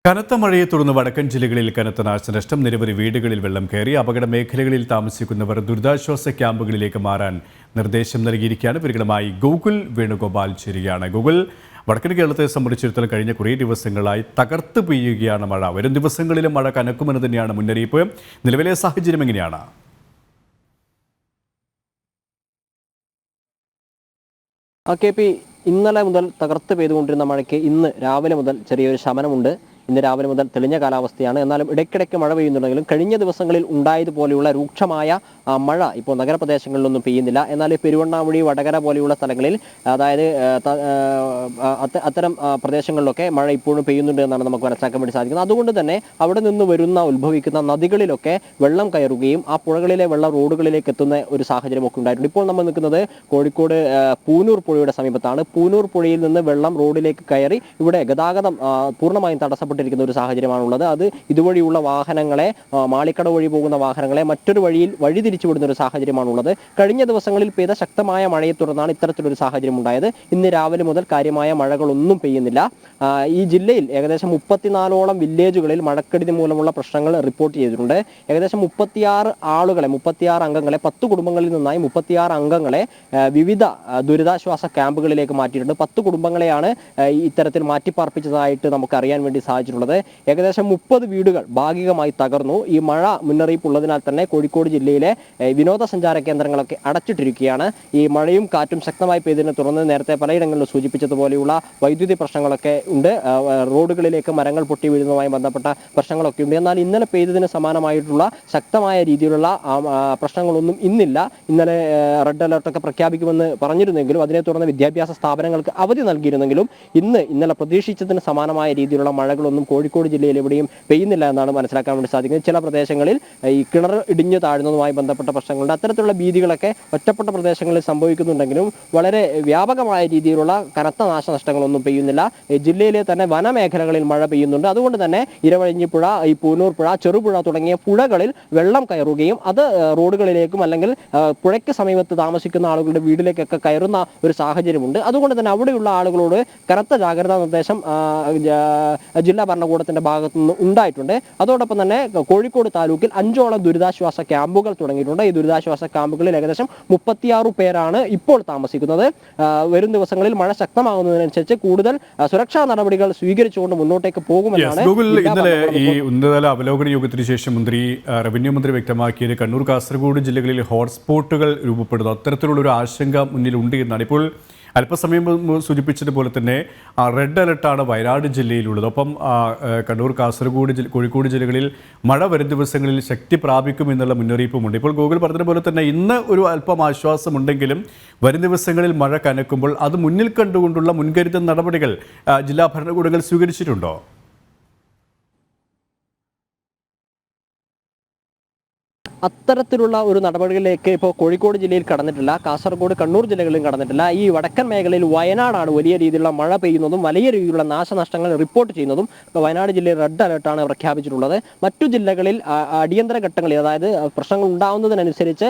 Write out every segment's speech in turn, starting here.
കനത്ത മഴയെ തുടർന്ന് വടക്കൻ ജില്ലകളിൽ കനത്ത നാശനഷ്ടം, നിരവധി വീടുകളിൽ വെള്ളം കയറി. അപകട മേഖലകളിൽ താമസിക്കുന്നവർ ദുരിതാശ്വാസ ക്യാമ്പുകളിലേക്ക് മാറാൻ നിർദ്ദേശം നൽകിയിരിക്കുകയാണ്. വിവരങ്ങളുമായി ഗൂഗിൾ വേണുഗോപാൽ ചേരുകയാണ്. ഗൂഗിൾ, വടക്കൻ കേരളത്തെ സംബന്ധിച്ചിടത്തോളം കഴിഞ്ഞ കുറേ ദിവസങ്ങളായി തകർത്ത് പെയ്യുകയാണ് മഴ. വരും ദിവസങ്ങളിലും മഴ കനക്കുമെന്ന് തന്നെയാണ് മുന്നറിയിപ്പ്. നിലവിലെ സാഹചര്യം എങ്ങനെയാണ്? ഇന്നലെ മുതൽ തകർത്ത് പെയ്തുകൊണ്ടിരുന്ന മഴയ്ക്ക് ഇന്ന് രാവിലെ മുതൽ ചെറിയൊരു ശമനമുണ്ട്. ഇന്ന് രാവിലെ മുതൽ തെളിഞ്ഞ കാലാവസ്ഥയാണ്. എന്നാലും ഇടയ്ക്കിടയ്ക്ക് മഴ പെയ്യുന്നുണ്ടെങ്കിലും കഴിഞ്ഞ ദിവസങ്ങളിൽ ഉണ്ടായതുപോലെയുള്ള രൂക്ഷമായ മഴ ഇപ്പോൾ നഗരപ്രദേശങ്ങളിലൊന്നും പെയ്യുന്നില്ല. എന്നാൽ പെരുവണ്ണാമുഴി, വടകര പോലെയുള്ള സ്ഥലങ്ങളിൽ, അതായത് അത്തരം പ്രദേശങ്ങളിലൊക്കെ മഴ ഇപ്പോഴും പെയ്യുന്നുണ്ട് എന്നാണ് നമുക്ക് മനസ്സിലാക്കാൻ വേണ്ടി സാധിക്കുന്നത്. അതുകൊണ്ട് തന്നെ അവിടെ നിന്ന് ഉത്ഭവിക്കുന്ന നദികളിലൊക്കെ വെള്ളം കയറുകയും ആ പുഴകളിലെ വെള്ളം റോഡുകളിലേക്ക് എത്തുന്ന ഒരു സാഹചര്യമൊക്കെ ഉണ്ടായിട്ടുണ്ട്. ഇപ്പോൾ നമ്മൾ നിൽക്കുന്നത് കോഴിക്കോട് പൂനൂർ പുഴയുടെ സമീപത്താണ്. പൂനൂർ പുഴയിൽ നിന്ന് വെള്ളം റോഡിലേക്ക് കയറി ഇവിടെ ഗതാഗതം പൂർണ്ണമായും തടസ്സപ്പെട്ടിരിക്കുന്ന ഒരു സാഹചര്യമാണുള്ളത്. അത് ഇതുവഴിയുള്ള വാഹനങ്ങളെ, മാളിക്കട വഴി പോകുന്ന വാഹനങ്ങളെ മറ്റൊരു വഴിയിൽ വഴിതിരിച്ചുവിടുന്ന ഒരു സാഹചര്യമാണുള്ളത്. കഴിഞ്ഞ ദിവസങ്ങളിൽ പെയ്ത ശക്തമായ മഴയെ തുടർന്നാണ് ഇത്തരത്തിലൊരു സാഹചര്യം ഉണ്ടായത്. ഇന്ന് രാവിലെ മുതൽ കാര്യമായ മഴകളൊന്നും പെയ്യുന്നില്ല. ഈ ജില്ലയിൽ ഏകദേശം 34ഓളം വില്ലേജുകളിൽ മഴക്കെടുതി മൂലമുള്ള പ്രശ്നങ്ങൾ റിപ്പോർട്ട് ചെയ്തിട്ടുണ്ട്. ഏകദേശം 36 അംഗങ്ങളെ 10 കുടുംബങ്ങളിൽ നിന്നായി 36 അംഗങ്ങളെ വിവിധ ദുരിതാശ്വാസ ക്യാമ്പുകളിലേക്ക് മാറ്റിയിട്ടുണ്ട്. 10 കുടുംബങ്ങളെയാണ് ഇത്തരത്തിൽ മാറ്റിപ്പാർപ്പിച്ചതായിട്ട് നമുക്ക് അറിയാൻ വേണ്ടി സാധിച്ചിട്ടുള്ളത്. ഏകദേശം 30 വീടുകൾ ഭാഗികമായി തകർന്നു. ഈ മഴ മുന്നറിയിപ്പ് ഉള്ളതിനാൽ തന്നെ കോഴിക്കോട് ജില്ലയിലെ വിനോദസഞ്ചാര കേന്ദ്രങ്ങളൊക്കെ അടച്ചിട്ടിരിക്കുകയാണ്. ഈ മഴയും കാറ്റും ശക്തമായി പെയ്തതിനെ തുടർന്ന് നേരത്തെ പലയിടങ്ങളിലും സൂചിപ്പിച്ചതുപോലെയുള്ള വൈദ്യുതി പ്രശ്നങ്ങളൊക്കെ ഉണ്ട്. റോഡുകളിലേക്ക് മരങ്ങൾ പൊട്ടി വീഴുന്നതുമായി ബന്ധപ്പെട്ട പ്രശ്നങ്ങളൊക്കെ ഉണ്ട്. എന്നാൽ ഇന്നലെ പെയ്തതിന് സമാനമായിട്ടുള്ള ശക്തമായ രീതിയിലുള്ള പ്രശ്നങ്ങളൊന്നും ഇന്നില്ല. ഇന്നലെ റെഡ് അലർട്ടൊക്കെ പ്രഖ്യാപിക്കുമെന്ന് പറഞ്ഞിരുന്നെങ്കിലും അതിനെ തുടർന്ന് വിദ്യാഭ്യാസ സ്ഥാപനങ്ങൾക്ക് അവധി നൽകിയിരുന്നെങ്കിലും ഇന്നലെ പ്രതീക്ഷിച്ചതിന് സമാനമായ രീതിയിലുള്ള മഴകളൊന്നും കോഴിക്കോട് ജില്ലയിൽ എവിടെയും പെയ്യുന്നില്ല എന്നാണ് മനസ്സിലാക്കാൻ വേണ്ടി സാധിക്കുന്നത്. ചില പ്രദേശങ്ങളിൽ ഈ കിണർ ഇടിഞ്ഞു താഴുന്നതുമായി ബന്ധപ്പെട്ട പ്രശ്നങ്ങളുണ്ട്. അത്തരത്തിലുള്ള ഭീതികളൊക്കെ ഒറ്റപ്പെട്ട പ്രദേശങ്ങളിൽ സംഭവിക്കുന്നുണ്ടെങ്കിലും വളരെ വ്യാപകമായ രീതിയിലുള്ള കനത്ത നാശനഷ്ടങ്ങളൊന്നും പെയ്യുന്നില്ല. ജില്ലയിലെ തന്നെ വനമേഖലകളിൽ മഴ പെയ്യുന്നുണ്ട്. അതുകൊണ്ട് തന്നെ ഇരവഴിഞ്ഞിപ്പുഴ, ഈ പൂനൂർ പുഴ, ചെറുപുഴ തുടങ്ങിയ പുഴകളിൽ വെള്ളം കയറുകയും അത് റോഡുകളിലേക്കും അല്ലെങ്കിൽ പുഴയ്ക്ക് സമീപത്ത് താമസിക്കുന്ന ആളുകളുടെ വീട്ടിലേക്കൊക്കെ കയറുന്ന ഒരു സാഹചര്യമുണ്ട്. അതുകൊണ്ട് തന്നെ അവിടെയുള്ള ആളുകളോട് കനത്ത ജാഗ്രതാ നിർദ്ദേശം ജില്ലാ ഭരണകൂടത്തിന്റെ ഭാഗത്തു നിന്ന് ഉണ്ടായിട്ടുണ്ട്. അതോടൊപ്പം തന്നെ കോഴിക്കോട് താലൂക്കിൽ 5ഓളം ദുരിതാശ്വാസ ക്യാമ്പുകൾ തുടങ്ങിയിട്ടുണ്ട്. ഈ ദുരിതാശ്വാസ ക്യാമ്പുകളിൽ ഏകദേശം 36 പേരാണ് ഇപ്പോൾ താമസിക്കുന്നത്. വരും ദിവസങ്ങളിൽ മഴ ശക്തമാകുന്നതിനനുസരിച്ച് കൂടുതൽ സുരക്ഷാ നടപടികൾ സ്വീകരിച്ചുകൊണ്ട് മുന്നോട്ടേക്ക് പോകുമെന്നാണ് ഇന്നലെ ഈ ഉന്നതതല അവലോകന യോഗത്തിന് ശേഷം റവന്യൂ മന്ത്രി വ്യക്തമാക്കിയത് കണ്ണൂർ, കാസർഗോഡ് ജില്ലകളിൽ ഹോട്ട്സ്പോട്ടുകൾ രൂപപ്പെടുന്നു. അത്തരത്തിലുള്ള ഒരു ആശങ്ക മുന്നിലുണ്ട് എന്നാണ്. ഇപ്പോൾ അല്പസമയം സൂചിപ്പിച്ചതുപോലെ തന്നെ റെഡ് അലർട്ടാണ് വയനാട് ജില്ലയിലുള്ളത്. ഒപ്പം കണ്ണൂർ, കാസർഗോഡ്, കോഴിക്കോട് ജില്ലകളിൽ മഴ വരും ദിവസങ്ങളിൽ ശക്തി പ്രാപിക്കും എന്നുള്ള മുന്നറിയിപ്പുമുണ്ട്. ഇപ്പോൾ ഗൂഗിൾ പറഞ്ഞതുപോലെ തന്നെ ഇന്ന് ഒരു അല്പം ആശ്വാസമുണ്ടെങ്കിലും വരും ദിവസങ്ങളിൽ മഴ കനക്കുമ്പോൾ അത് മുന്നിൽ കണ്ടുകൊണ്ടുള്ള മുൻകരുതൽ നടപടികൾ ജില്ലാ ഭരണകൂടങ്ങൾ സ്വീകരിച്ചിട്ടുണ്ടോ? അത്തരത്തിലുള്ള ഒരു നടപടികളിലേക്ക് ഇപ്പോൾ കോഴിക്കോട് ജില്ലയിൽ കടന്നിട്ടില്ല. കാസർഗോഡ്, കണ്ണൂർ ജില്ലകളിലും കടന്നിട്ടില്ല. ഈ വടക്കൻ മേഖലയിൽ വയനാടാണ് വലിയ രീതിയിലുള്ള മഴ പെയ്യുന്നതും വലിയ രീതിയിലുള്ള നാശനഷ്ടങ്ങൾ റിപ്പോർട്ട് ചെയ്യുന്നതും. വയനാട് ജില്ലയിൽ റെഡ് അലർട്ടാണ് പ്രഖ്യാപിച്ചിട്ടുള്ളത്. മറ്റു ജില്ലകളിൽ അടിയന്തര ഘട്ടങ്ങളിൽ, അതായത് പ്രശ്നങ്ങൾ ഉണ്ടാകുന്നതിനനുസരിച്ച്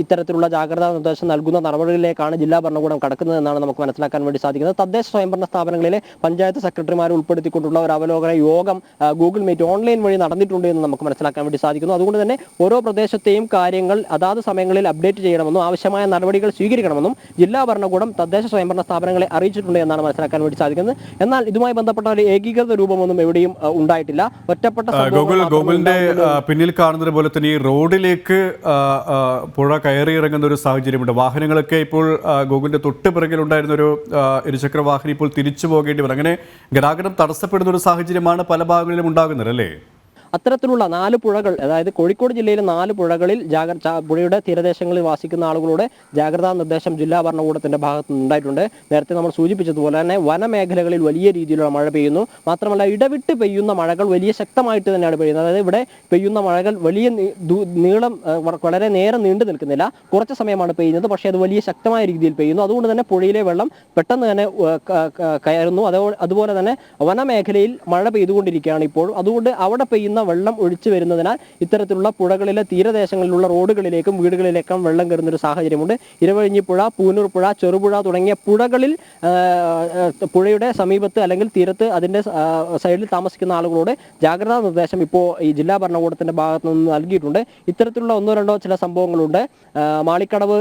ഇത്തരത്തിലുള്ള ജാഗ്രതാ നിർദ്ദേശം നൽകുന്ന നടപടികളിലേക്കാണ് ജില്ലാ ഭരണകൂടം കടക്കുന്നതെന്നാണ് നമുക്ക് മനസ്സിലാക്കാൻ വേണ്ടി സാധിക്കുന്നത്. തദ്ദേശ സ്വയംഭരണ സ്ഥാപനങ്ങളിലെ പഞ്ചായത്ത് സെക്രട്ടറിമാരെ ഉൾപ്പെടുത്തിക്കൊണ്ടുള്ള ഒരു അവലോകന യോഗം ഗൂഗിൾ മീറ്റ് ഓൺലൈൻ വഴി നടന്നിട്ടുണ്ട് എന്ന് നമുക്ക് മനസ്സിലാക്കാൻ വേണ്ടി സാധിക്കുന്നു. അതുകൊണ്ട് തന്നെ ഓരോ പ്രദേശത്തെയും കാര്യങ്ങൾ അതാത് സമയങ്ങളിൽ അപ്ഡേറ്റ് ചെയ്യണമെന്നും ആവശ്യമായ നടപടികൾ സ്വീകരിക്കണമെന്നും ജില്ലാ ഭരണകൂടം തദ്ദേശ സ്വയംഭരണ സ്ഥാപനങ്ങളെ അറിയിച്ചിട്ടുണ്ട് എന്നാണ് മനസ്സിലാക്കാൻ വേണ്ടി സാധിക്കുന്നത്. എന്നാൽ ഇതുമായി ബന്ധപ്പെട്ട ഒരു ഏകീകൃത രൂപമൊന്നും എവിടെയും ഉണ്ടായിട്ടില്ല. ഒറ്റപ്പെട്ട ഗൂഗിളിന്റെ പിന്നിൽ കാണുന്നത് പോലെ തന്നെ ഈ റോഡിലേക്ക് പുഴ കയറി ഇറങ്ങുന്ന ഒരു സാഹചര്യമുണ്ട്. വാഹനങ്ങളൊക്കെ ഇപ്പോൾ ഗൂഗിളിന്റെ തൊട്ട് പിറകിൽ ഉണ്ടായിരുന്ന ഒരു ഇരുചക്ര വാഹനം ഇപ്പോൾ തിരിച്ചു പോകേണ്ടി വരും. അങ്ങനെ ഗതാഗതം തടസ്സപ്പെടുന്ന ഒരു സാഹചര്യമാണ് പല ഭാഗങ്ങളിലും ഉണ്ടാകുന്നത് അല്ലേ? അത്തരത്തിലുള്ള 4 പുഴകൾ, അതായത് കോഴിക്കോട് ജില്ലയിലെ 4 പുഴകളിൽ പുഴയുടെ തീരദേശങ്ങളിൽ വാസിക്കുന്ന ആളുകളോട് ജാഗ്രതാ നിർദ്ദേശം ജില്ലാ ഭരണകൂടത്തിന്റെ ഭാഗത്ത് നിന്നുണ്ടായിട്ടുണ്ട്. നേരത്തെ നമ്മൾ സൂചിപ്പിച്ചതുപോലെ തന്നെ വനമേഖലകളിൽ വലിയ രീതിയിലുള്ള മഴ പെയ്യുന്നു. മാത്രമല്ല ഇടവിട്ട് പെയ്യുന്ന മഴകൾ വലിയ ശക്തമായിട്ട് തന്നെയാണ് പെയ്യുന്നത്. അതായത് ഇവിടെ പെയ്യുന്ന മഴകൾ വലിയ നീളം വളരെ നേരം നീണ്ടു നിൽക്കുന്നില്ല. കുറച്ച് സമയമാണ് പെയ്യുന്നത്, പക്ഷേ അത് വലിയ ശക്തമായ രീതിയിൽ പെയ്യുന്നു. അതുകൊണ്ട് തന്നെ പുഴയിലെ വെള്ളം പെട്ടെന്ന് തന്നെ കയറുന്നു. അതുപോലെ തന്നെ വനമേഖലയിൽ മഴ പെയ്തുകൊണ്ടിരിക്കുകയാണ് ഇപ്പോൾ. അതുകൊണ്ട് അവിടെ പെയ്യുന്ന വെള്ളം ഒഴിച്ചു വരുന്നതിനാൽ ഇത്തരത്തിലുള്ള പുഴകളിലെ തീരദേശങ്ങളിലുള്ള റോഡുകളിലേക്കും വീടുകളിലേക്കും വെള്ളം കയറുന്ന ഒരു സാഹചര്യമുണ്ട്. ഇരവഴിഞ്ഞിപ്പുഴ, പൂനൂർ പുഴ, ചെറുപുഴ തുടങ്ങിയ പുഴകളിൽ പുഴയുടെ സമീപത്ത് അല്ലെങ്കിൽ തീരത്ത് അതിൻ്റെ സൈഡിൽ താമസിക്കുന്ന ആളുകളോട് ജാഗ്രതാ നിർദ്ദേശം ഇപ്പോൾ ഈ ജില്ലാ ഭരണകൂടത്തിന്റെ ഭാഗത്തു നിന്ന് നൽകിയിട്ടുണ്ട്. ഇത്തരത്തിലുള്ള ഒന്നോ രണ്ടോ ചില സംഭവങ്ങളുണ്ട്. മാളിക്കടവ്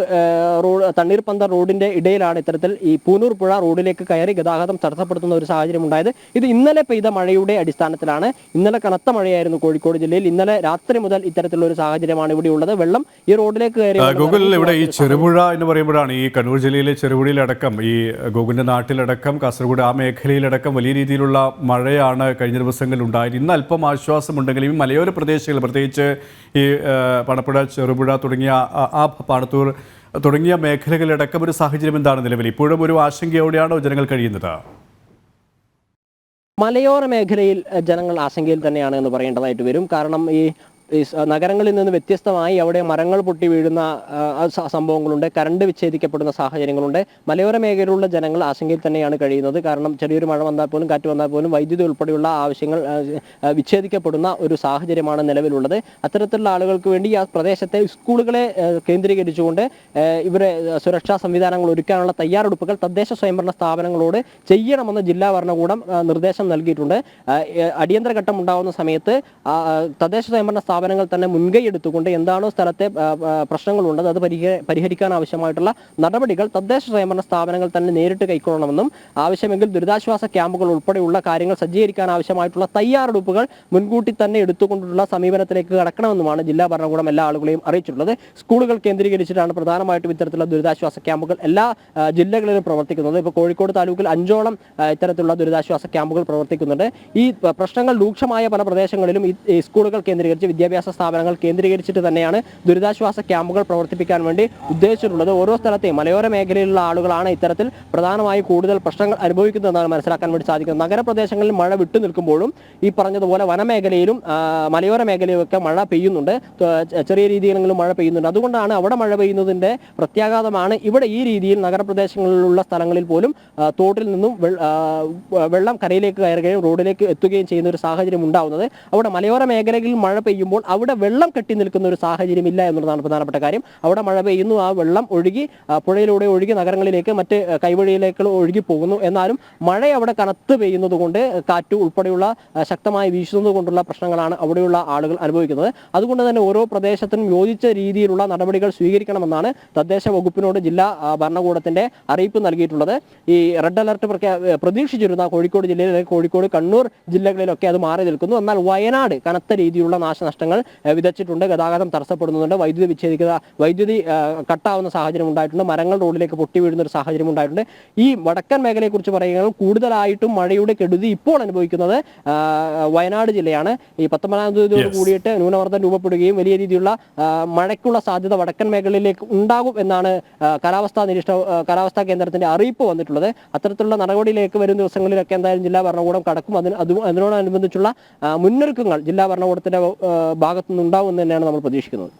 റോഡ്, തണ്ണീർപ്പന്തൽ റോഡിന്റെ ഇടയിലാണ് ഇത്തരത്തിൽ ഈ പൂനൂർ പുഴ റോഡിലേക്ക് കയറി ഗതാഗതം തടസ്സപ്പെടുത്തുന്ന ഒരു സാഹചര്യം ഉണ്ടായത്. ഇത് ഇന്നലെ പെയ്ത മഴയുടെ അടിസ്ഥാനത്തിലാണ്. ഇന്നലെ കനത്ത മഴയായിരുന്നു കോഴിക്കോട് ജില്ലയിൽ. ഇന്നലെ രാത്രി മുതൽ ഇത്തരത്തിലുള്ള ഒരു സാഹചര്യമാണ് ഇവിടെ ഉള്ളത്. വെള്ളം ഈ റോഡിലേക്ക് കയറി. ഗൂഗിൾ, ഇവിടെ ഈ ചെറുപുഴ എന്ന് പറയുമ്പോഴാണ് ഈ കണ്ണൂർ ജില്ലയിലെ ചെറുപുഴയിലടക്കം, ഈ ഗൂഗിളിന്റെ നാട്ടിലടക്കം, കാസർഗോഡ് ആ മേഖലയിലടക്കം വലിയ രീതിയിലുള്ള മഴയാണ് കഴിഞ്ഞ ദിവസങ്ങളിൽ ഉണ്ടായത്. ഇന്ന് അല്പം ആശ്വാസമുണ്ടെങ്കിലും ഈ മലയോര പ്രദേശങ്ങൾ, പ്രത്യേകിച്ച് ഈ പണപ്പുഴ, ചെറുപുഴ തുടങ്ങിയ ആ പാണത്തൂർ തുടങ്ങിയ മേഖലകളിലടക്കം ഒരു സാഹചര്യം എന്താണ് നിലവിൽ? ഇപ്പോഴും ഒരു ആശങ്കയോടെയാണോ ജനങ്ങൾ കഴിയുന്നത്? മലയോര മേഖലയിൽ ജനങ്ങൾ ആശങ്കയിൽ തന്നെയാണ് എന്ന് പറയേണ്ടതായിട്ട് വരും. കാരണം ഈ നഗരങ്ങളിൽ നിന്ന് വ്യത്യസ്തമായി അവിടെ മരങ്ങൾ പൊട്ടി വീഴുന്ന സംഭവങ്ങളുണ്ട്, കറണ്ട് വിച്ഛേദിക്കപ്പെടുന്ന സാഹചര്യങ്ങളുണ്ട്. മലയോര മേഖലയിലുള്ള ജനങ്ങൾ ആശങ്കയിൽ തന്നെയാണ് കഴിയുന്നത്. കാരണം ചെറിയൊരു മഴ വന്നാൽ പോലും, കാറ്റ് വന്നാൽ പോലും വൈദ്യുതി ഉൾപ്പെടെയുള്ള ആവശ്യങ്ങൾ വിച്ഛേദിക്കപ്പെടുന്ന ഒരു സാഹചര്യമാണ് നിലവിലുള്ളത്. അത്തരത്തിലുള്ള ആളുകൾക്ക് വേണ്ടി ആ പ്രദേശത്തെ സ്കൂളുകളെ കേന്ദ്രീകരിച്ചുകൊണ്ട് ഇവരെ സുരക്ഷാ സംവിധാനങ്ങൾ ഒരുക്കാനുള്ള തയ്യാറെടുപ്പുകൾ തദ്ദേശ സ്വയംഭരണ സ്ഥാപനങ്ങളോട് ചെയ്യണമെന്ന് ജില്ലാ ഭരണകൂടം നിർദ്ദേശം നൽകിയിട്ടുണ്ട്. അടിയന്തര ഘട്ടം ഉണ്ടാകുന്ന സമയത്ത് തദ്ദേശ സ്വയംഭരണ സ്ഥാപനങ്ങൾ തന്നെ മുൻകൈ എടുത്തുകൊണ്ട് എന്താണോ സ്ഥലത്തെ പ്രശ്നങ്ങളുള്ളത് അത് പരിഹരിക്കാൻ ആവശ്യമായിട്ടുള്ള നടപടികൾ തദ്ദേശ സ്വയംഭരണ സ്ഥാപനങ്ങൾ തന്നെ നേരിട്ട് കൈക്കൊള്ളണമെന്നും ആവശ്യമെങ്കിൽ ദുരിതാശ്വാസ ക്യാമ്പുകൾ ഉൾപ്പെടെയുള്ള കാര്യങ്ങൾ സജ്ജീകരിക്കാൻ ആവശ്യമായിട്ടുള്ള തയ്യാറെടുപ്പുകൾ മുൻകൂട്ടി തന്നെ എടുത്തുകൊണ്ടുള്ള സമീപനത്തിലേക്ക് കടക്കണമെന്നുമാണ് ജില്ലാ ഭരണകൂടം എല്ലാ ആളുകളെയും അറിയിച്ചിട്ടുള്ളത്. സ്കൂളുകൾ കേന്ദ്രീകരിച്ചിട്ടാണ് പ്രധാനമായിട്ടും ഇത്തരത്തിലുള്ള ദുരിതാശ്വാസ ക്യാമ്പുകൾ എല്ലാ ജില്ലകളിലും പ്രവർത്തിക്കുന്നത്. ഇപ്പോൾ കോഴിക്കോട് താലൂക്കിൽ 5ഓളം ഇത്തരത്തിലുള്ള ദുരിതാശ്വാസ ക്യാമ്പുകൾ പ്രവർത്തിക്കുന്നുണ്ട്. ഈ പ്രശ്നങ്ങൾ രൂക്ഷമായ പല പ്രദേശങ്ങളിലും ഈ സ്കൂളുകൾ കേന്ദ്രീകരിച്ച്, വിദ്യാഭ്യാസ സ്ഥാപനങ്ങൾ കേന്ദ്രീകരിച്ചിട്ട് തന്നെയാണ് ദുരിതാശ്വാസ ക്യാമ്പുകൾ പ്രവർത്തിപ്പിക്കാൻ വേണ്ടി ഉദ്ദേശിച്ചിട്ടുള്ളത്. ഓരോ സ്ഥലത്തെയും മലയോര മേഖലയിലുള്ള ആളുകളാണ് ഇത്തരത്തിൽ പ്രധാനമായി കൂടുതൽ പ്രശ്നങ്ങൾ അനുഭവിക്കുന്നതെന്നാണ് മനസ്സിലാക്കാൻ വേണ്ടി സാധിക്കുന്നത്. നഗരപ്രദേശങ്ങളിൽ മഴ വിട്ടു നിൽക്കുമ്പോഴും ഈ പറഞ്ഞതുപോലെ വനമേഖലയിലും മലയോര മേഖലയിലൊക്കെ മഴ പെയ്യുന്നുണ്ട്, ചെറിയ രീതിയിലെങ്കിലും മഴ പെയ്യുന്നുണ്ട്. അതുകൊണ്ടാണ് അവിടെ മഴ പെയ്യുന്നതിന്റെ പ്രത്യാഘാതമാണ് ഇവിടെ ഈ രീതിയിൽ നഗരപ്രദേശങ്ങളിലുള്ള സ്ഥലങ്ങളിൽ പോലും തോട്ടിൽ നിന്നും വെള്ളം കരയിലേക്ക് കയറുകയും റോഡിലേക്ക് എത്തുകയും ചെയ്യുന്ന ഒരു സാഹചര്യം ഉണ്ടാവുന്നത്. അവിടെ മലയോര മേഖലകളിൽ മഴ പെയ്യുമ്പോൾ അവിടെ വെള്ളം കെട്ടി നിൽക്കുന്ന ഒരു സാഹചര്യം ഇല്ല എന്നുള്ളതാണ് പ്രധാനപ്പെട്ട കാര്യം. അവിടെ മഴ പെയ്യുന്നു, ആ വെള്ളം ഒഴുകി പുഴയിലൂടെ ഒഴുകി നഗരങ്ങളിലേക്ക്, മറ്റ് കൈവഴിയിലേക്ക് ഒഴുകി പോകുന്നു. എന്നാലും മഴ അവിടെ കനത്ത് പെയ്യുന്നത് കൊണ്ട്, കാറ്റ് ഉൾപ്പെടെയുള്ള ശക്തമായി വീശുന്നത് കൊണ്ടുള്ള പ്രശ്നങ്ങളാണ് അവിടെയുള്ള ആളുകൾ അനുഭവിക്കുന്നത്. അതുകൊണ്ട് തന്നെ ഓരോ പ്രദേശത്തിനും യോജിച്ച രീതിയിലുള്ള നടപടികൾ സ്വീകരിക്കണമെന്നാണ് തദ്ദേശ വകുപ്പിനോട് ജില്ലാ ഭരണകൂടത്തിന്റെ അറിയിപ്പ് നൽകിയിട്ടുള്ളത്. ഈ റെഡ് അലർട്ട് പ്രതീക്ഷിച്ചിരുന്ന കോഴിക്കോട് ജില്ലയിൽ, കോഴിക്കോട്, കണ്ണൂർ ജില്ലകളിലൊക്കെ അത് മാറി നിൽക്കുന്നു. എന്നാൽ വയനാട് കനത്ത രീതിയിലുള്ള നാശനഷ്ടങ്ങൾ വിതച്ചിട്ടുണ്ട്. ഗതാഗതം തടസ്സപ്പെടുന്നുണ്ട്, വൈദ്യുതി കട്ടാവുന്ന സാഹചര്യം ഉണ്ടായിട്ടുണ്ട്, മരങ്ങൾ റോഡിലേക്ക് പൊട്ടി വീഴുന്ന ഒരു സാഹചര്യം ഉണ്ടായിട്ടുണ്ട്. ഈ വടക്കൻ മേഖലയെക്കുറിച്ച് പറയുകയാണെങ്കിൽ കൂടുതലായിട്ടും മഴയുടെ കെടുതി ഇപ്പോൾ അനുഭവിക്കുന്നത് വയനാട് ജില്ലയാണ്. ഈ 19-ാം തീയതിയോട് കൂടിയിട്ട് ന്യൂനമർദ്ദം രൂപപ്പെടുകയും വലിയ രീതിയിലുള്ള മഴയ്ക്കുള്ള സാധ്യത വടക്കൻ മേഖലയിലേക്ക് ഉണ്ടാകും എന്നാണ് കാലാവസ്ഥാ കേന്ദ്രത്തിന്റെ അറിയിപ്പ് വന്നിട്ടുള്ളത്. അത്തരത്തിലുള്ള നടപടിയിലേക്ക് വരും ദിവസങ്ങളിലൊക്കെ എന്തായാലും ജില്ലാ ഭരണകൂടം കടക്കും. അതിനോടനുബന്ധിച്ചുള്ള മുന്നൊരുക്കങ്ങൾ ജില്ലാ ഭരണകൂടത്തിന്റെ ഭാഗത്തുനിന്നുണ്ടാവും എന്ന് തന്നെയാണ് നമ്മൾ പ്രതീക്ഷിക്കുന്നത്.